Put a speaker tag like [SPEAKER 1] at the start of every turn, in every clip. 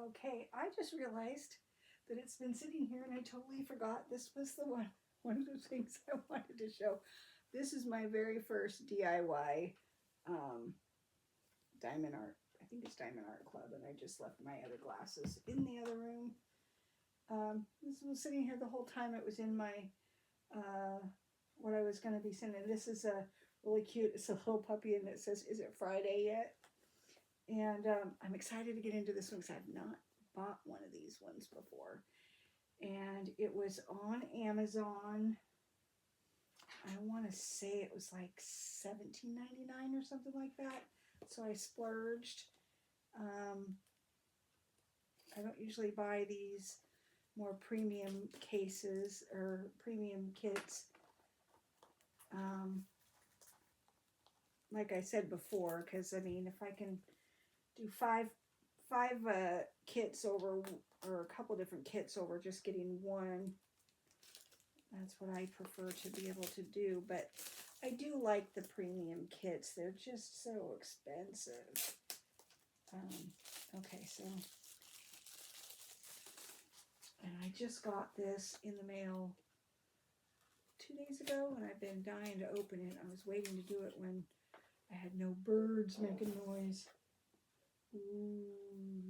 [SPEAKER 1] Okay, I just realized that it's been sitting here and I totally forgot this was the one of the things I wanted to show. This is my very first DIY um, diamond art. I think it's Diamond Art Club, and I just left my other glasses in the other room. This was sitting here the whole time. It was in my uh, what I was going to be sending. This is a really cute. It's a little puppy, and it says, "Is it Friday yet?" And I'm excited to get into this one because I've not bought one of these ones before. And it was on Amazon. I want to say it was like $17.99 or something like that. So I splurged. Um, I don't usually buy these more premium cases or premium kits. Like I said before, because I mean, if I can do five kits over, or a couple different kits over just getting one, that's what I prefer to be able to do. But I do like the premium kits. They're just so expensive. Okay, so, and I just got this in the mail 2 days ago, and I've been dying to open it. I was waiting to do it when I had no birds making noise. Ooh,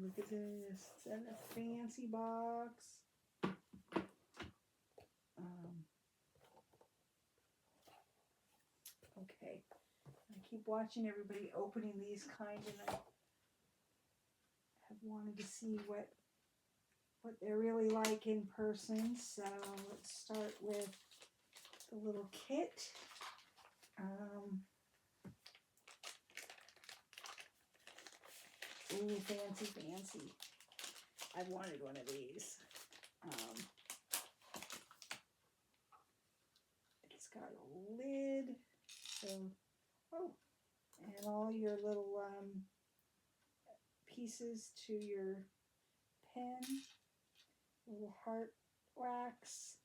[SPEAKER 1] look at this. It's in a fancy box. Okay. I keep watching everybody opening these kind, and I have wanted to see what they're really like in person. So let's start with the little kit. Ooh, fancy, fancy. I've wanted one of these. It's got a lid. So, oh, and all your little pieces to your pen. Little heart wax.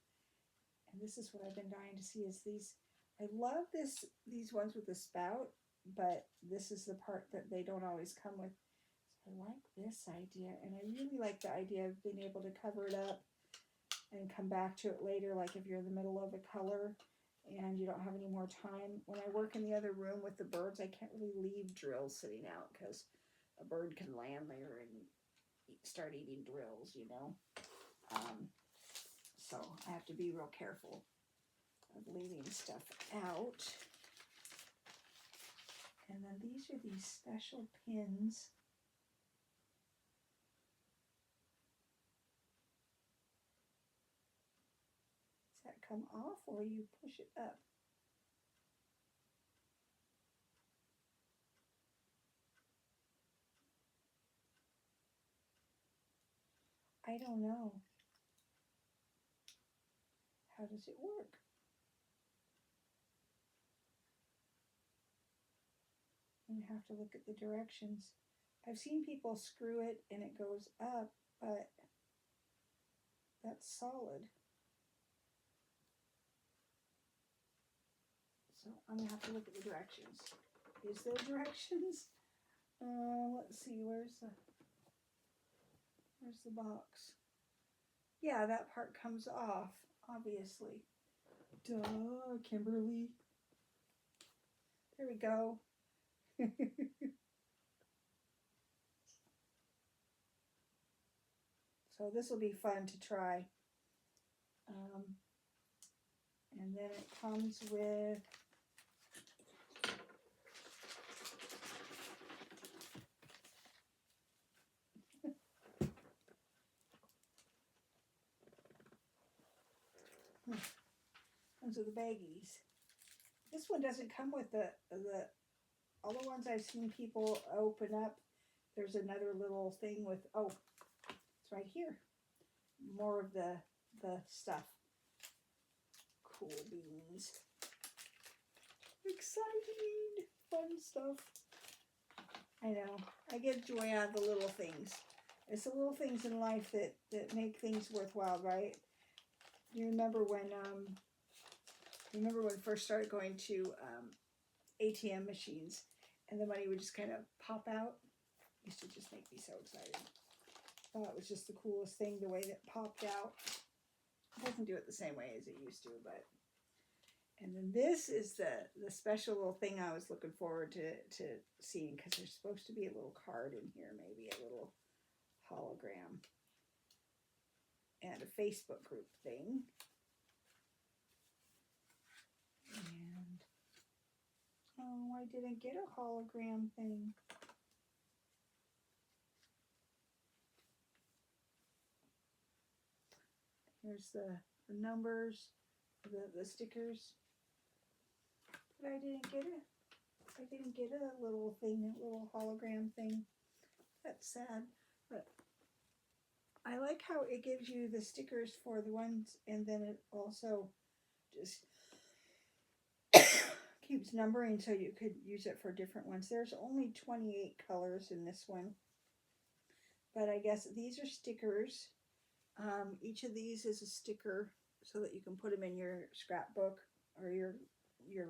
[SPEAKER 1] And this is what I've been dying to see is these. I love these ones with the spout, but this is the part that they don't always come with. So I like this idea, and I really like the idea of being able to cover it up and come back to it later, like if you're in the middle of a color and you don't have any more time. When I work in the other room with the birds, I can't really leave drills sitting out because a bird can land there and start eating drills, you know. So I have to be real careful of leaving stuff out. And then these are these special pins. Does that come off or you push it up? I don't know. How does it work? You have to look at the directions. I've seen people screw it and it goes up, but that's solid. So I'm gonna have to look at the directions. Is there directions? Let's see, where's the box? Yeah, that part comes off, obviously. Duh, Kimberly. There we go. So this will be fun to try. And then it comes with those are the baggies. This one doesn't come with the all the ones I've seen people open up. There's another little thing with, oh, it's right here. More of the stuff. Cool beans. Exciting, fun stuff. I know. I get joy out of the little things. It's the little things in life that make things worthwhile, right? You remember when we first started going to ATM machines and the money would just kind of pop out? It used to just make me so excited. thought it was just the coolest thing, the way that it popped out. It doesn't do it the same way as it used to, but. And then this is the special little thing I was looking forward to seeing, because there's supposed to be a little card in here, maybe a little hologram. And a Facebook group thing. And, oh, I didn't get a hologram thing. Here's the numbers, the stickers. But I didn't get it. I didn't get a little thing, a little hologram thing. That's sad. But I like how it gives you the stickers for the ones, and then it also just keeps numbering so you could use it for different ones. There's only 28 colors in this one. But I guess these are stickers. Each of these is a sticker so that you can put them in your scrapbook or your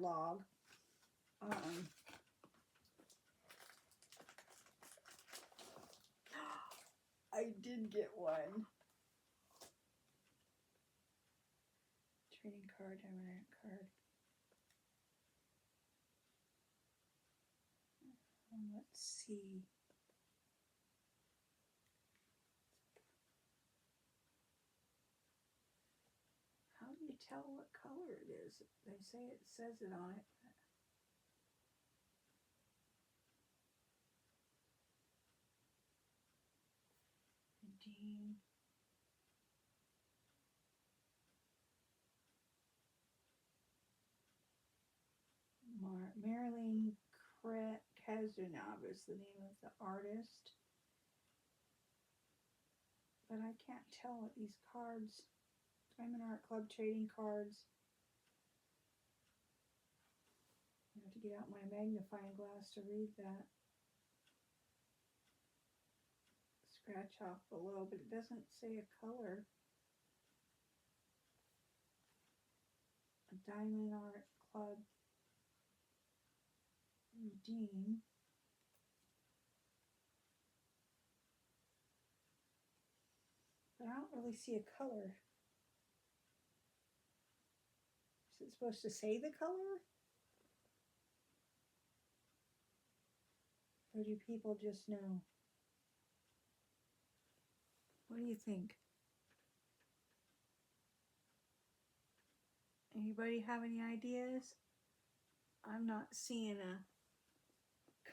[SPEAKER 1] log. I did get one. Trading card, diamond card. Let's see. How do you tell what color it is? They say it says it on it. Redeem. Maryline Cazenave is the name of the artist. But I can't tell what these cards. Diamond Art Club trading cards. I have to get out my magnifying glass to read that. Scratch off below, but it doesn't say a color. A Diamond Art Club redeem. But I don't really see a color. Is it supposed to say the color? Or do people just know? What do you think? Anybody have any ideas? I'm not seeing a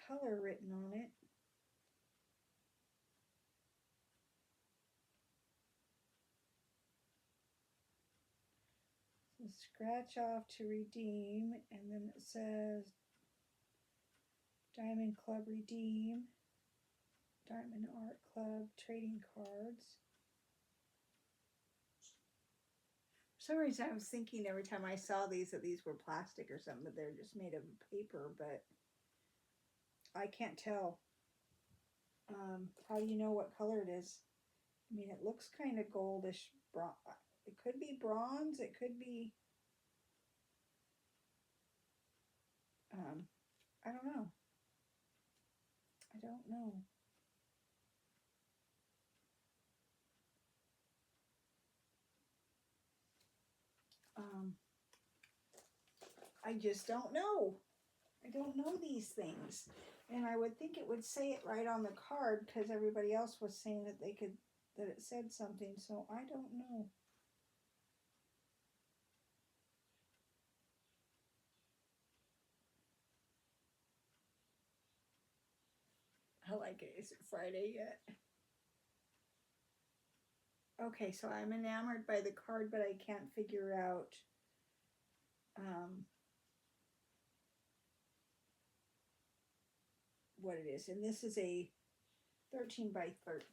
[SPEAKER 1] color written on it. So scratch off to redeem, and then it says Diamond Club redeem, Diamond Art Club trading cards. For some reason I was thinking every time I saw these that these were plastic or something, but they're just made of paper, but I can't tell. How do you know what color it is? I mean, it looks kind of goldish. It could be bronze. It could be, I don't know. I don't know. I just don't know. I don't know these things. And I would think it would say it right on the card because everybody else was saying that that it said something. So I don't know. I like it. Is it Friday yet? Okay, so I'm enamored by the card, but I can't figure out what it is. And this is a 13 by 13.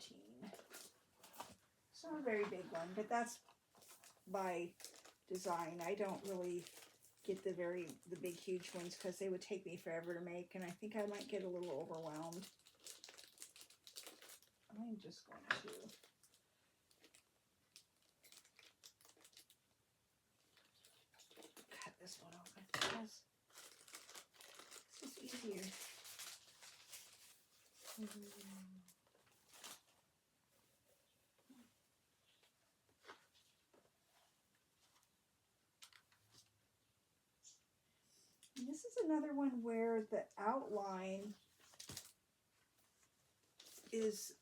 [SPEAKER 1] It's not a very big one, but that's by design. I don't really get the big huge ones because they would take me forever to make, and I think I might get a little overwhelmed. I'm just going to cut this one open because this is easier. is another one where the outline is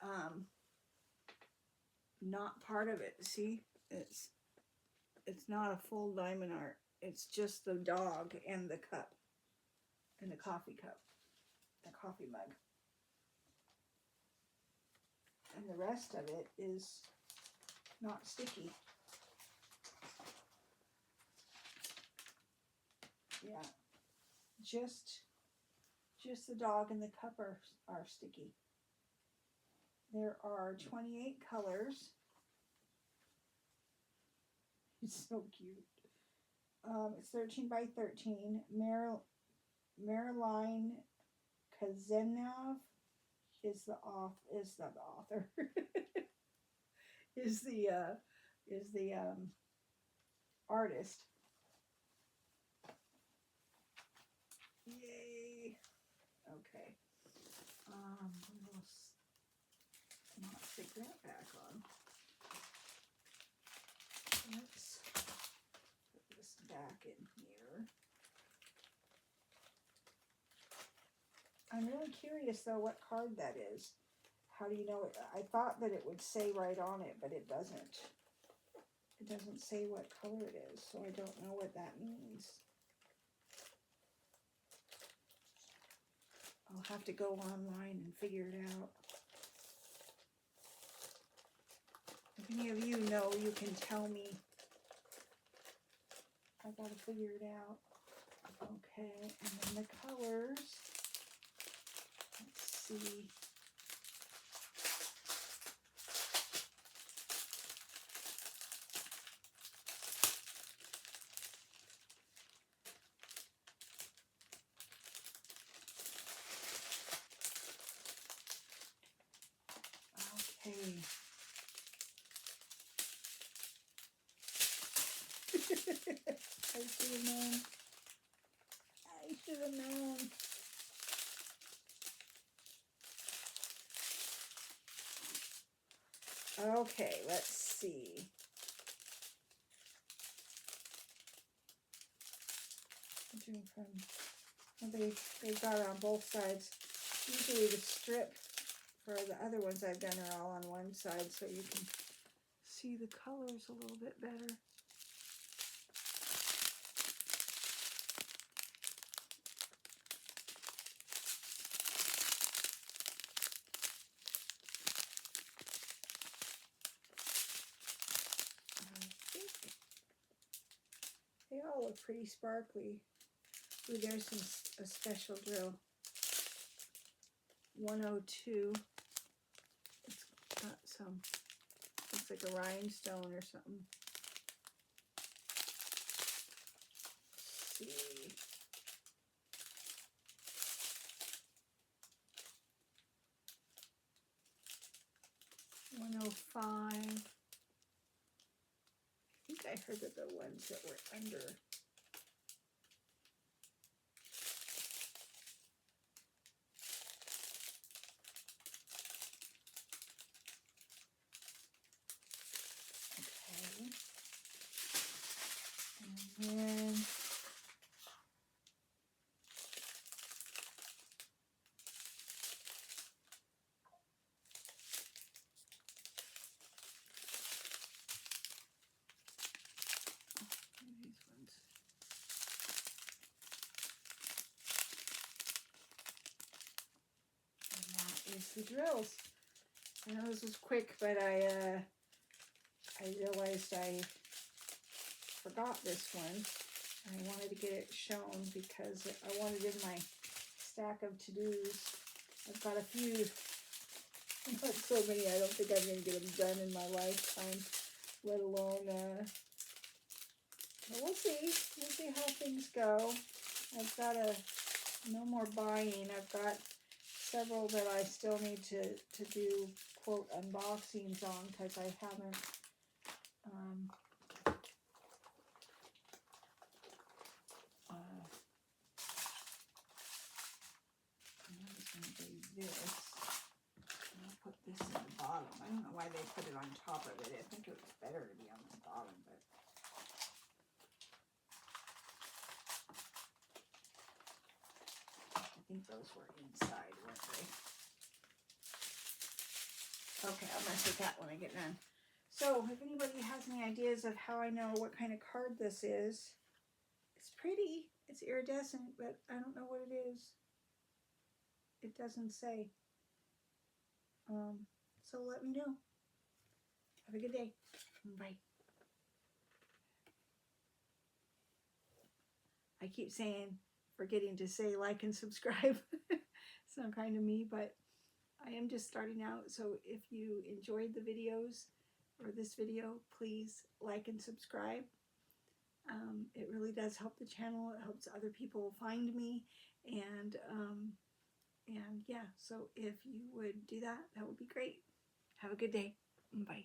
[SPEAKER 1] not part of it. See, it's not a full diamond art. It's just the dog and the cup and the coffee cup, the coffee mug. And the rest of it is not sticky. Yeah, just the dog and the cup are sticky. There are 28 colors. It's so cute. It's 13 by 13. Maryline Cazenave is the author. is the artist. Yay. Okay. We'll not stick that back on. Let's put this back in here. I'm really curious though what card that is. How do you know it? I thought that it would say right on it, but it doesn't. It doesn't say what color it is, so I don't know what that means. I'll have to go online and figure it out. If any of you know, you can tell me. I gotta figure it out. Okay, and then the colors. Let's see. Okay. I should have known. I should have known. Okay, let's see. They've got it on both sides. Usually the strip for the other ones I've done are all on one side, so you can see the colors a little bit better. They all look pretty sparkly. Ooh, there's a special drill. 102. It's got some, looks like a rhinestone or something. Let's see. $105. I think I heard that the ones that were under. Okay. And then these ones. And that is the drills. I know this was quick, but I realized I forgot this one. I wanted to get it shown because I wanted in my stack of to-dos. I've got a few, not so many, I don't think I'm going to get them done in my lifetime, let alone, but we'll see. We'll see how things go. I've got no more buying. I've got several that I still need to do, quote, unboxings on because I haven't, this. And I'll put this at the bottom. I don't know why they put it on top of it. I think it was better to be on the bottom, but think those were inside, weren't they? Okay, I'll mess with that when I get done. So if anybody has any ideas of how I know what kind of card this is, it's pretty. It's iridescent, but I don't know what it is. It doesn't say. So let me know. Have a good day. Bye. I keep forgetting to say like and subscribe. It's not kind of me, but I am just starting out. So if you enjoyed the videos or this video, please like and subscribe. It really does help the channel. It helps other people find me. And yeah, so if you would do that, that would be great. Have a good day. Bye.